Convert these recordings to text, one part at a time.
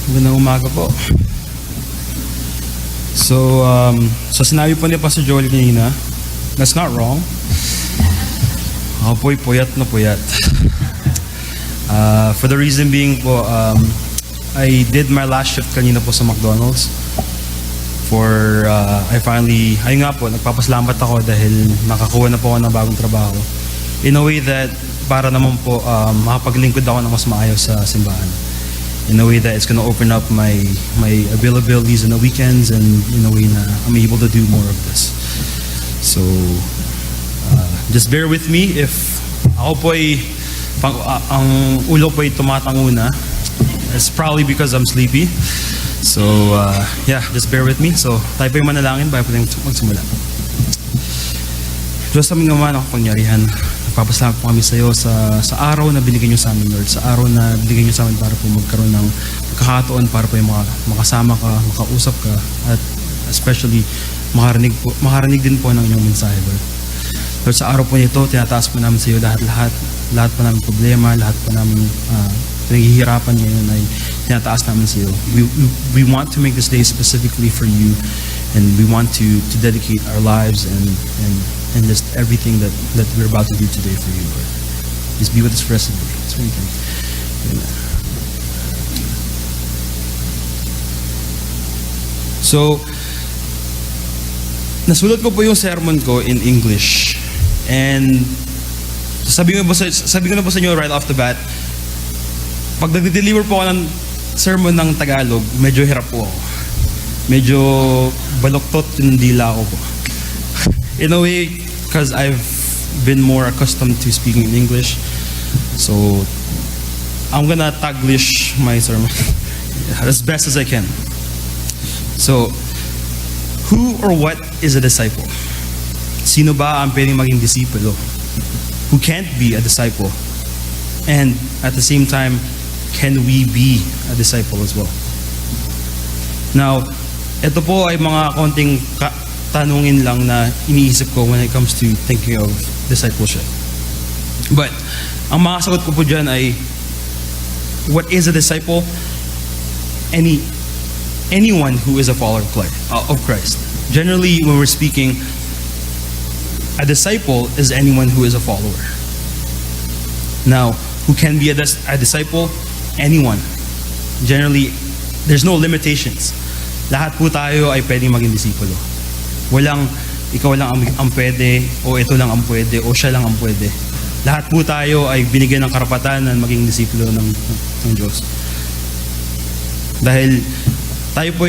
Magandang umaga po. So sinabi po ni Pastor Joel kanina, that's not wrong. Ako po'y puyat na puyat. For the reason being po, I did my last shift kanina po sa McDonald's. Ayun nga po, nagpapasalamat ako dahil nakakuha na po ako ng bagong trabaho. In a way that, para naman po, makapaglingkod ako ng mas maayos sa simbahan. In a way that it's gonna open up my availabilities in the weekends, and in a way na I'm able to do more of this. So, just bear with me if ako po'y, ang ulo po'y tumatanguna. It's probably because I'm sleepy. So, just bear with me. So, tayo po'y manalangin bago po tayong magsimula. Diyos aming naman ako pangyarihan. Nagpapasalamat po kami sa iyo sa araw na binigyan niyo sa amin, Lord. Sa araw na binigyan niyo sa amin para po magkaroon ng pagkakataon para po yung makasama ka, makausap ka, at especially makarinig din po ng inyong mensahe, Lord. Lord, sa araw po nito, tinataas po namin sa iyo lahat po namin problema, lahat po namin pinaghihirapan ngayon ay tinataas namin sa iyo. We want to make this day specifically for you, and we want to dedicate our lives and just everything that we're about to do today for you, Lord. Just be with us for the rest of the day. That's what we can. Amen. So, nasulat ko po yung sermon ko in English. And sabi ko na po sa inyo right off the bat, pag nag-deliver po ako ng sermon ng Tagalog, medyo hirap po ako. Medyo baloktot yung dila ko po. In a way, because I've been more accustomed to speaking in English. So, I'm gonna Taglish my sermon as best as I can. So, who or what is a disciple? Sino ba ang pwedeng maging disipulo? Who can't be a disciple? And at the same time, can we be a disciple as well? Now, ito po ay mga konting tanungin lang na iniisip ko when it comes to thinking of discipleship. But, ang mga sagot ko po dyan ay, what is a disciple? Anyone who is a follower of Christ. Generally, when we're speaking, a disciple is anyone who is a follower. Now, who can be a disciple? Anyone. Generally, there's no limitations. Lahat po tayo ay pwedeng maging disipulo. Ikaw lang ang pwede, o ito lang ang pwede, o siya lang ang pwede. Lahat po tayo ay binigyan ng karapatan na maging disipulo ng Diyos. Dahil tayo po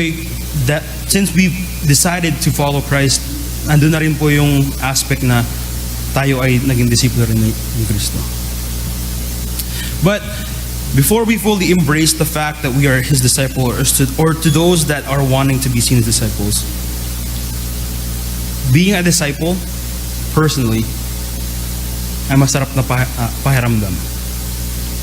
since we've decided to follow Christ, andun na rin po yung aspect na tayo ay naging disipulo rin ni Kristo. But before we fully embrace the fact that we are His disciple, or to those that are wanting to be seen as disciples, being a disciple, personally, ay masarap na pahiramdam.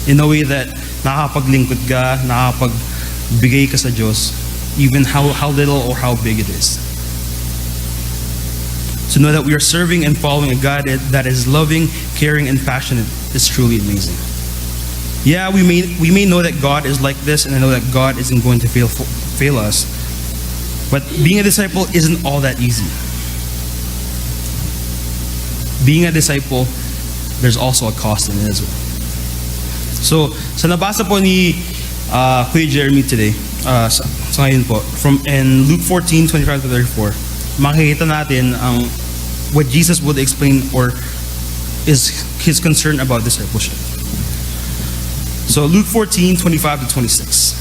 In a way that nakakapaglingkod ka, nakakapagbigay ka sa Diyos, even how little or how big it is. To know that we are serving and following a God that is loving, caring, and passionate is truly amazing. Yeah, we may know that God is like this, and I know that God isn't going to fail us. But being a disciple isn't all that easy. Being a disciple, there's also a cost in it as well. So, sa nabasa po ni Kuya Jeremy today, sa ngayon po, in Luke 14:25-34, makikita natin what Jesus would explain or is His concern about discipleship. So Luke 14:25-26.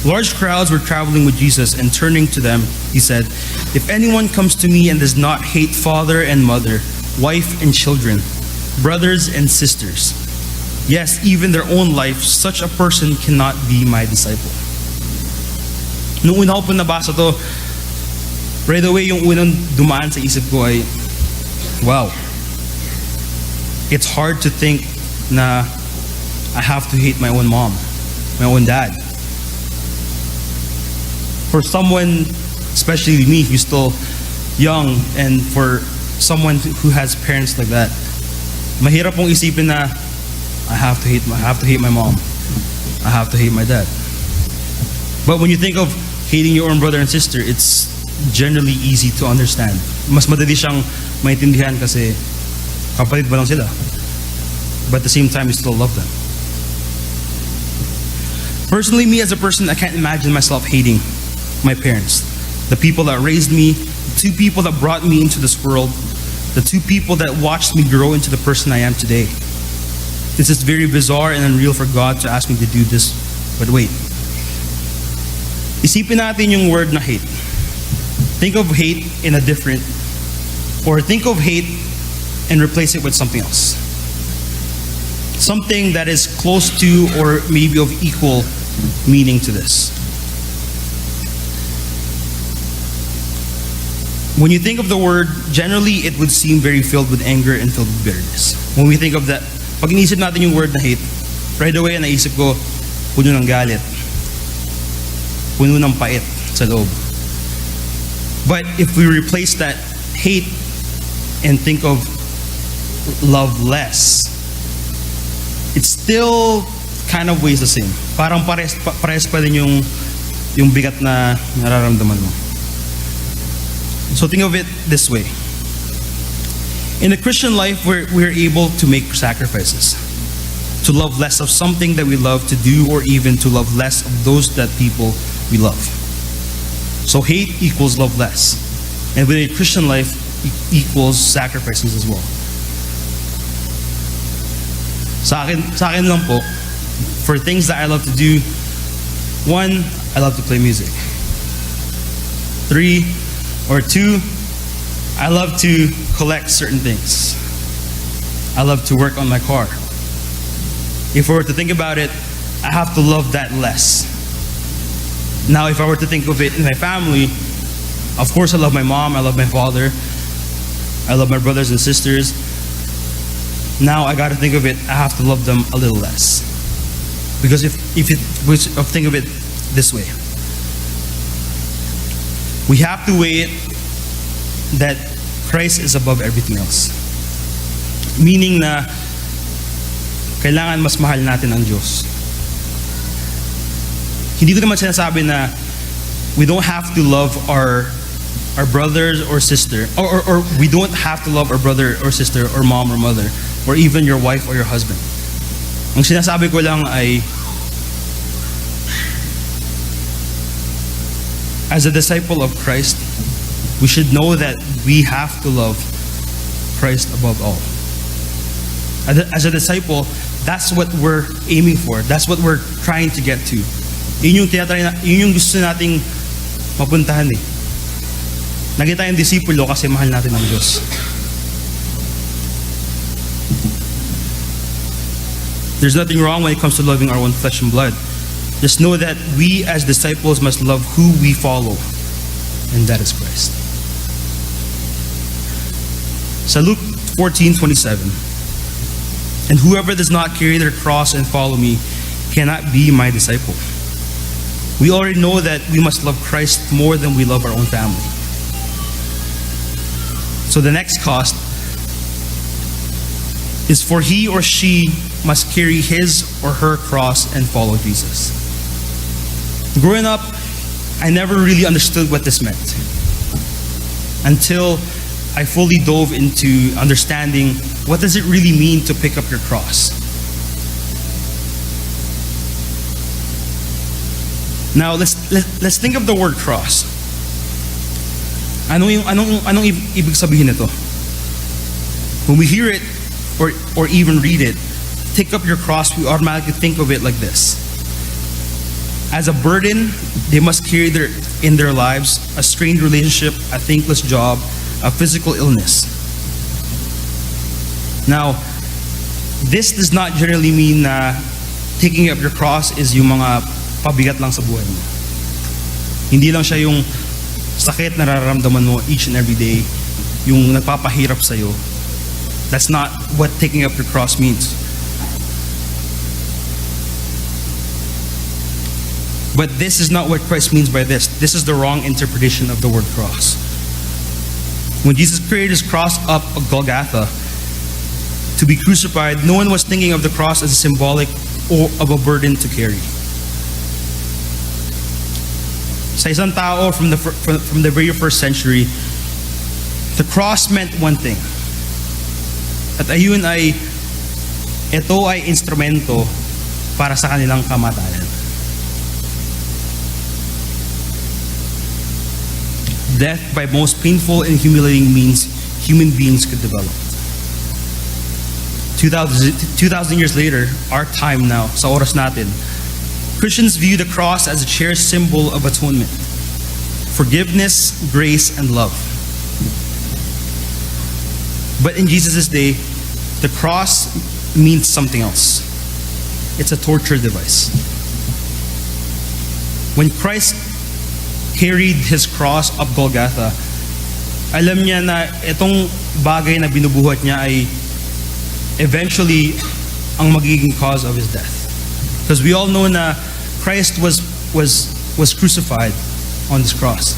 Large crowds were traveling with Jesus, and turning to them, He said, "If anyone comes to me and does not hate father and mother, wife and children, brothers and sisters, yes, even their own life, such a person cannot be my disciple." Nung una ko po nabasa to, right away yung unang dumaan sa isip ko ay, wow, it's hard to think na I have to hate my own mom, my own dad. For someone, especially me, who's still young, and for someone who has parents like that, mahirap pong isipin na I have to hate my mom. I have to hate my dad. But when you think of hating your own brother and sister, it's generally easy to understand. Mas madali siyang maintindihan kasi kapatid ba lang sila. But at the same time, you still love them. Personally, me as a person, I can't imagine myself hating my parents. The people that raised me, the two people that brought me into this world, the two people that watched me grow into the person I am today. This is very bizarre and unreal for God to ask me to do this. But wait. Isipin natin yung word na hate. Think of hate in a different, or think of hate and replace it with something else. Something that is close to or maybe of equal meaning to this. When you think of the word, generally it would seem very filled with anger and filled with bitterness. When we think of that, pag inisip natin yung word na hate, right away naisip ko, puno ng galit, puno ng pait sa loob. But if we replace that hate and think of love less, it still kind of weighs the same. Parang pares pa din yung bigat na nararamdaman mo. So think of it this way. In the Christian life, we're able to make sacrifices. To love less of something that we love to do, or even to love less of those that people we love. So hate equals love less. And with a Christian life equals sacrifices as well. Sa akin lang po, for things that I love to do, 1, I love to play music. 2, I love to collect certain things. I love to work on my car. If I were to think about it, I have to love that less. Now, if I were to think of it in my family, of course I love my mom, I love my father, I love my brothers and sisters. Now I gotta think of it, I have to love them a little less. Because if think of it this way. We have to weigh it that Christ is above everything else. Meaning na kailangan mas mahal natin ang Diyos. Hindi ko naman sinasabi na we don't have to love our brothers or sister, or we don't have to love our brother or sister or mom or mother, or even your wife or your husband. Ang sinasabi ko lang ay, as a disciple of Christ, we should know that we have to love Christ above all. As a disciple, that's what we're aiming for. That's what we're trying to get to. Yun yung gusto nating mapuntahan eh. Naging tayong disipulo kasi mahal natin ang Diyos. There's nothing wrong when it comes to loving our own flesh and blood. Just know that we as disciples must love who we follow, and that is Christ. So Luke 14:27. And whoever does not carry their cross and follow me cannot be my disciple. We already know that we must love Christ more than we love our own family. So the next cost is for he or she must carry his or her cross and follow Jesus. Growing up, I never really understood what this meant until I fully dove into understanding what does it really mean to pick up your cross. Now let's think of the word cross. Anong ibig sabihin nito? When we hear it or even read it, pick up your cross, we automatically think of it like this. As a burden, they must carry in their lives a strained relationship, a thankless job, a physical illness. Now, this does not generally mean na taking up your cross is yung mga pabigat lang sa buhay mo. Hindi lang siya yung sakit na nararamdaman mo each and every day, yung nagpapahirap sa'yo. That's not what taking up your cross means. But this is not what Christ means by this. This is the wrong interpretation of the word cross. When Jesus carried his cross up Golgotha to be crucified, no one was thinking of the cross as a symbolic or of a burden to carry. Sa isang tao from the very first century, the cross meant one thing. At ito ay instrumento para sa kanilang kamatayan. Death by most painful and humiliating means human beings could develop. 2,000 years later, our time now, sa oras natin, Christians view the cross as a cherished symbol of atonement, forgiveness, grace, and love. But in Jesus' day, the cross means something else. It's a torture device. When Christ carried his cross up Golgotha, alam niya na itong bagay na binubuhat niya ay eventually ang magiging cause of his death. Because we all know na Christ was crucified on this cross.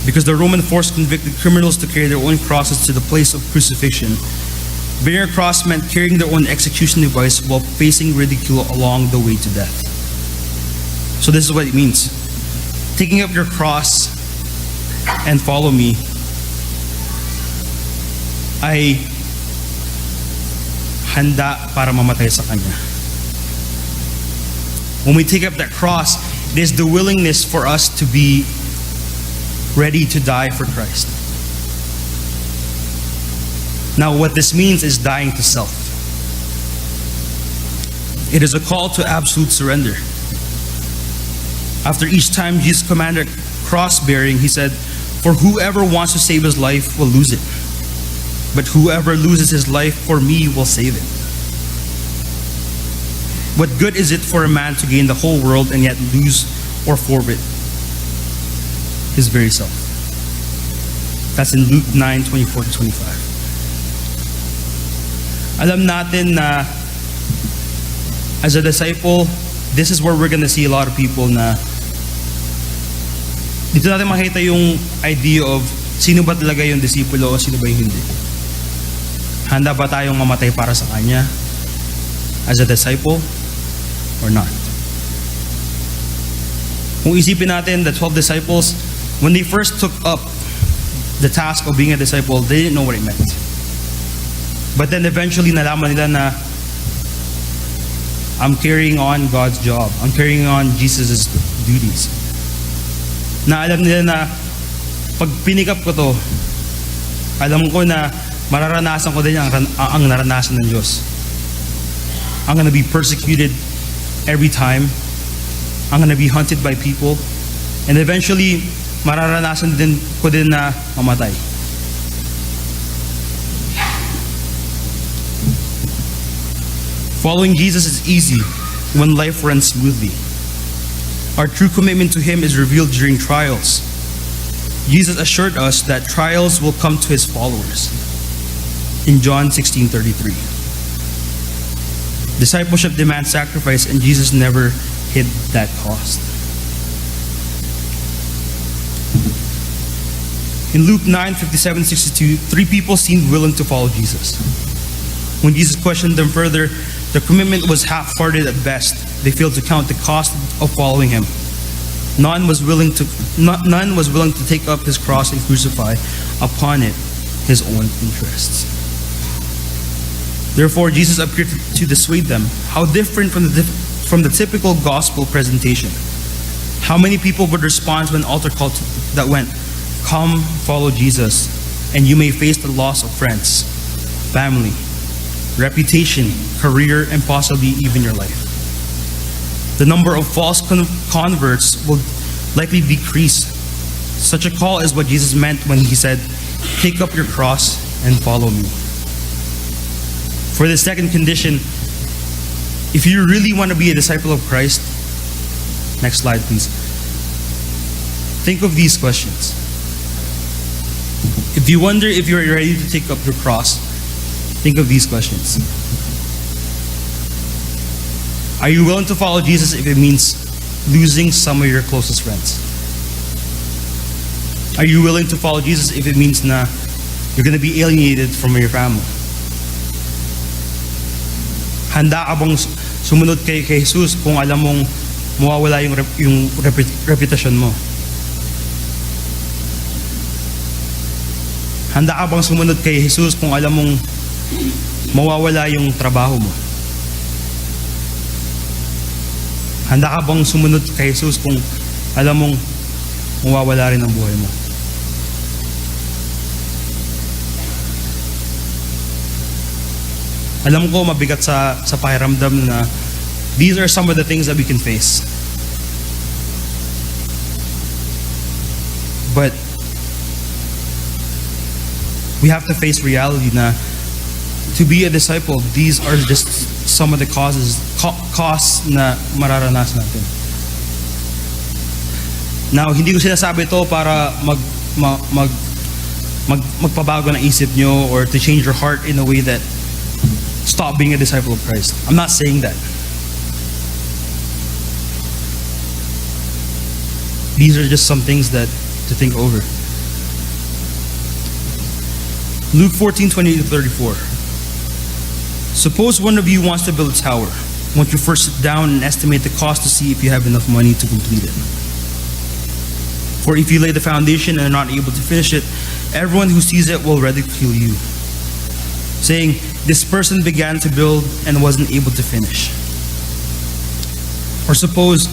Because the Roman force convicted criminals to carry their own crosses to the place of crucifixion. Bearing a cross meant carrying their own execution device while facing ridicule along the way to death. So this is what it means. Taking up your cross and follow me ay handa para mamatay sa Kanya. When we take up that cross, it is the willingness for us to be ready to die for Christ. Now, what this means is dying to self. It is a call to absolute surrender. After each time Jesus commanded cross bearing, he said, "For whoever wants to save his life will lose it. But whoever loses his life for me will save it." What good is it for a man to gain the whole world and yet lose or forfeit his very self? That's in Luke 9:24-25. Alam natin na as a disciple, this is where we're gonna see a lot of people na dito natin makita yung idea of sino ba talaga yung disipulo o sino ba yung hindi. Handa ba tayong mamatay para sa Kanya as a disciple or not? Kung isipin natin, the 12 disciples, when they first took up the task of being a disciple, they didn't know what it meant. But then eventually nalaman nila na I'm carrying on God's job. I'm carrying on Jesus' duties. Na alam nila na pag pinikap ko to, alam ko na mararanasan ko din ang naranasan ng Diyos. I'm gonna be persecuted every time. I'm gonna be hunted by people. And eventually, mararanasan din ko din na mamatay. Following Jesus is easy when life runs smoothly. Our true commitment to Him is revealed during trials. Jesus assured us that trials will come to His followers in John 16:33. Discipleship demands sacrifice, and Jesus never hid that cost. In Luke 9:57-62, 3 people seemed willing to follow Jesus. When Jesus questioned them further, their commitment was half-hearted at best. They failed to count the cost of following Him. None was willing to take up His cross and crucify upon it His own interests. Therefore, Jesus appeared to dissuade them. How different from the typical gospel presentation. How many people would respond to an altar call that went, "Come, follow Jesus, and you may face the loss of friends, family, reputation, career, and possibly even your life." The number of false converts will likely decrease. Such a call is what Jesus meant when He said, "Take up your cross and follow me." For the second condition, if you really want to be a disciple of Christ, next slide please, think of these questions. If you wonder if you're ready to take up your cross, think of these questions. Are you willing to follow Jesus if it means losing some of your closest friends? Are you willing to follow Jesus if it means na you're going to be alienated from your family? Handa ka bang sumunod kay Jesus kung alam mong mawawala yung reputasyon mo? Handa ka bang sumunod kay Jesus kung alam mong mawawala yung trabaho mo? Handa ka bang sumunod kay Jesus kung alam mong mawawala rin ang buhay mo? Alam ko mabigat sa pakiramdam na these are some of the things that we can face. But we have to face reality na to be a disciple, these are just some of the costs na mararanasan natin. Now, hindi ko sinasabi ito para magpabago ng isip nyo or to change your heart in a way that stop being a disciple of Christ. I'm not saying that. These are just some things that to think over. Luke 14:20-34. Suppose one of you wants to build a tower. Won't you first sit down and estimate the cost to see if you have enough money to complete it? For if you lay the foundation and are not able to finish it, everyone who sees it will ridicule you, saying, this person began to build and wasn't able to finish. Or suppose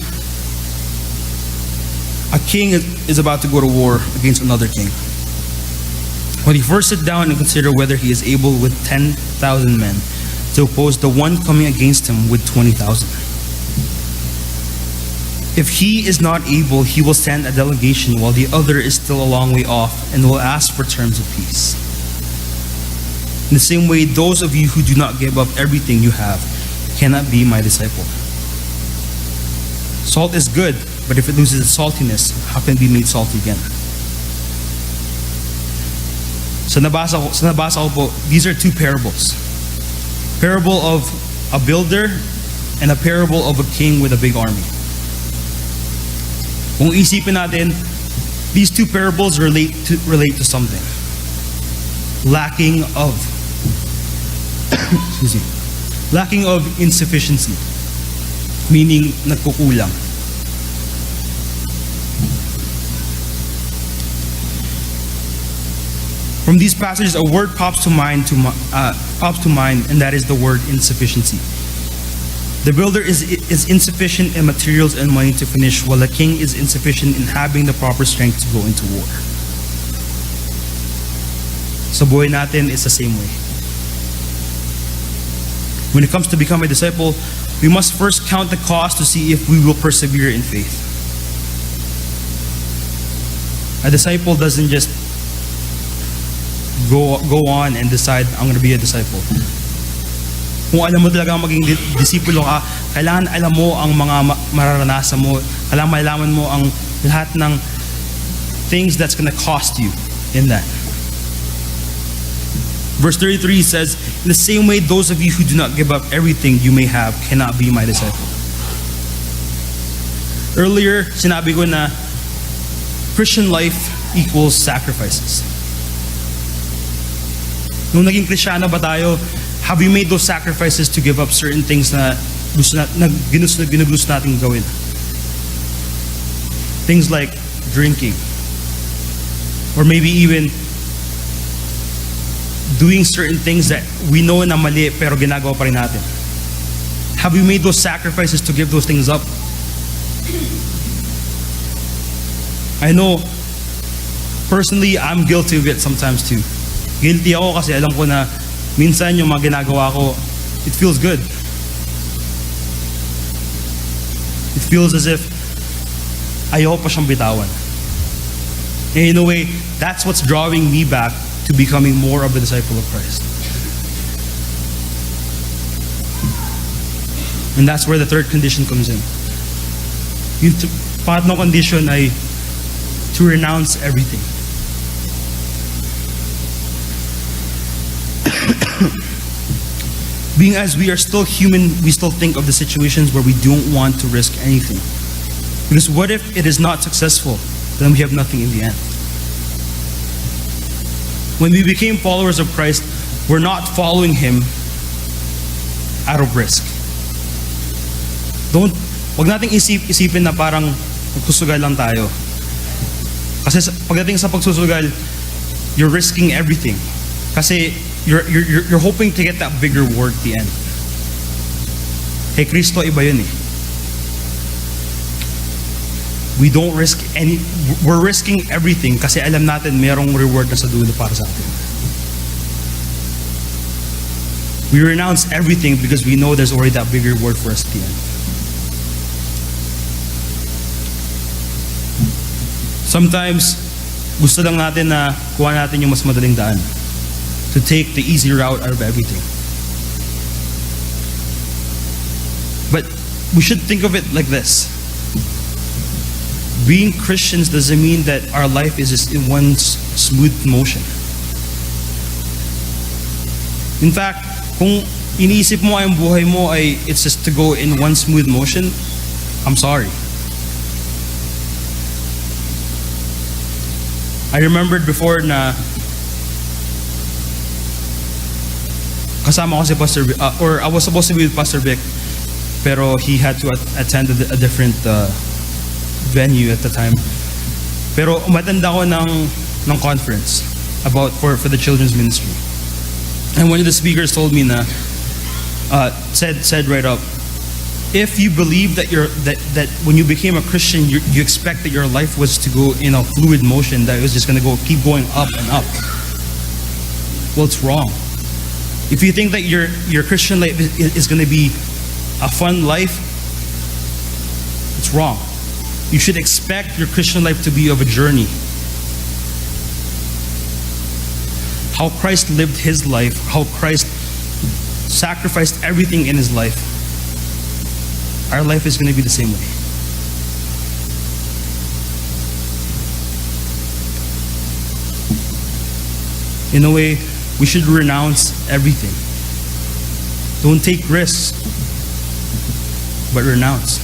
a king is about to go to war against another king. When he first sit down and consider whether he is able with 10,000 men to oppose the one coming against him with 20,000. If he is not able, he will send a delegation while the other is still a long way off and will ask for terms of peace. In the same way, those of you who do not give up everything you have cannot be my disciple. Salt is good, but if it loses its saltiness, how can it be made salty again? Sa nabasa ko po, these are two parables. Parable of a builder and a parable of a king with a big army. Kung isipin natin, these two parables relate to something. Lacking of lacking of insufficiency, meaning nagkukulang. From these passages, a word pops to mind, and that is the word insufficiency. The builder is insufficient in materials and money to finish, while the king is insufficient in having the proper strength to go into war. Sa buhay natin, it's the same way. When it comes to become a disciple, we must first count the cost to see if we will persevere in faith. A disciple doesn't just go on and decide, I'm going to be a disciple. Kung alam mo talaga maging disipulo ka, kailangan alam mo ang mga mararanasan mo, kailangan malaman mo ang lahat ng things that's going to cost you in that. Verse 33 says, in the same way, those of you who do not give up everything you may have cannot be my disciple. Earlier, sinabi ko na Christian life equals sacrifices. Nung naging Kristiyano ba tayo, have we made those sacrifices to give up certain things na ginusto natin gawin? Things like drinking, or maybe even doing certain things that we know na mali pero ginagawa pa rin natin. Have we made those sacrifices to give those things up? I know, personally, I'm guilty of it sometimes too. Guilty ako kasi alam ko na minsan yung mga ginagawa ko, it feels good. It feels as if ayaw pa siyang bitawan. And in a way, that's what's drawing me back to becoming more of a disciple of Christ. And that's where the third condition comes in. Yung pangatlong condition ay to renounce everything. Being as we are still human, we still think of the situations where we don't want to risk anything. Because what if it is not successful? Then we have nothing in the end. When we became followers of Christ, we're not following Him out of risk. Wag nating isipin na parang magsusugal lang tayo. Kasi pagdating sa pagsusugal, you're risking everything. Kasi you're hoping to get that bigger reward at the end. Kay Kristo, iba yun eh. We're risking everything kasi alam natin merong reward na sa dulo para sa atin. We renounce everything because we know there's already that bigger reward for us at the end. Sometimes, gusto lang natin na kuha natin yung mas madaling daan. To take the easy route out of everything. But we should think of it like this. Being Christians doesn't mean that our life is just in one smooth motion. In fact, kung iniisip mo ay ang buhay mo ay it's just to go in one smooth motion, I'm sorry. I remembered before na kasama ko si Pastor Vic, or I was supposed to be with Pastor Vic, pero he had to attend a different venue at the time. Pero umattend ako ng conference for the children's ministry. And one of the speakers told me na said right up, if you believe that that when you became a Christian you expect that your life was to go in a fluid motion, that it was just going to keep going up and up. Well, it's wrong. If you think that your Christian life is going to be a fun life, it's wrong. You should expect your Christian life to be of a journey. How Christ lived his life, how Christ sacrificed everything in his life, our life is going to be the same way. In a way, we should renounce everything. Don't take risks, but renounce.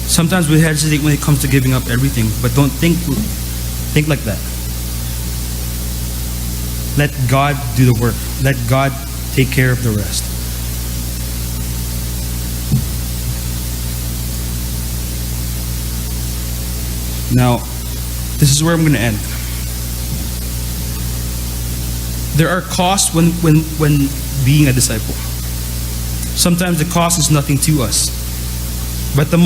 Sometimes we hesitate when it comes to giving up everything, but don't think like that. Let God do the work. Let God take care of the rest. Now, this is where I'm going to end. There are costs when being a disciple. Sometimes the cost is nothing to us, but the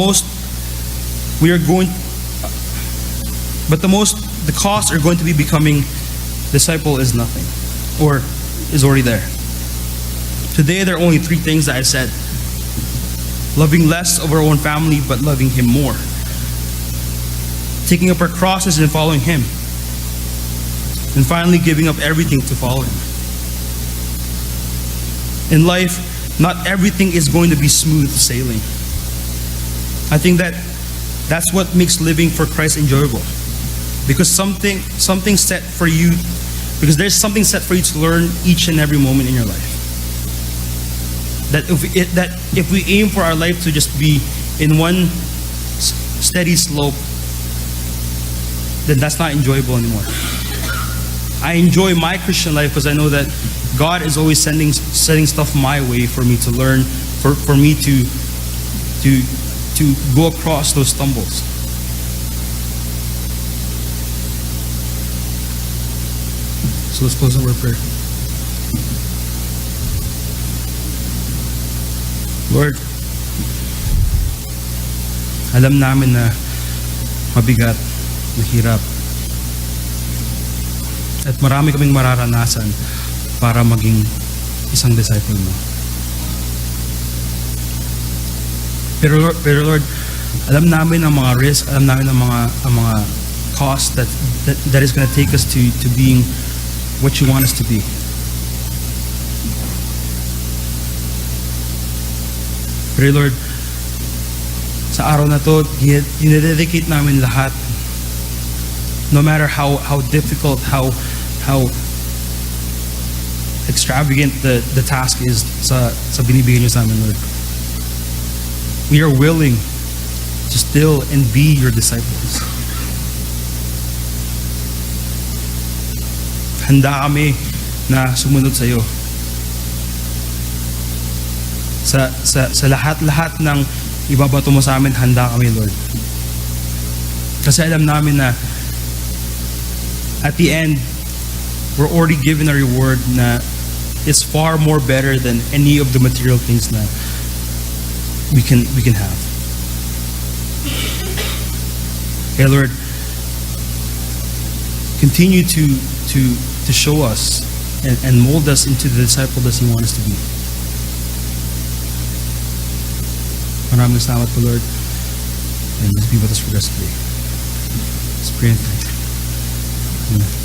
costs are going to be becoming disciple is nothing, or is already there. Today there are only 3 things that I said. Loving less of our own family, but loving Him more. Taking up our crosses and following Him. And finally giving up everything to follow Him. In life, not everything is going to be smooth sailing. I think that's what makes living for Christ enjoyable. Because there's something set for you to learn each and every moment in your life. That if we aim for our life to just be in one steady slope, then that's not enjoyable anymore. I enjoy my Christian life because I know that God is always setting stuff my way for me to learn, for me to go across those stumbles. So let's close in word of prayer. Lord, alam namin na mabigat, mahirap, at marami kaming mararanasan para maging isang disciple mo. Pero Lord, alam namin ang mga risk, alam namin ang mga cost that is going to take us to being what you want us to be. Pray Lord, sa araw na to, dinededicate namin lahat. No matter how difficult, how extravagant the task is sa binibigay niyo sa amin, Lord. We are willing to still and be your disciples. Handa kami na sumunod sa iyo. Sa lahat-lahat ng ibabato mo sa amin, handa kami, Lord. Kasi alam namin na at the end, we're already given a reward na is far more better than any of the material things na we can have. Okay, Lord, continue to show us and mold us into the disciple that you want us to be. Maraming salamat po, Lord. And be with us for the rest of the day. Let's pray and thank you. Amen.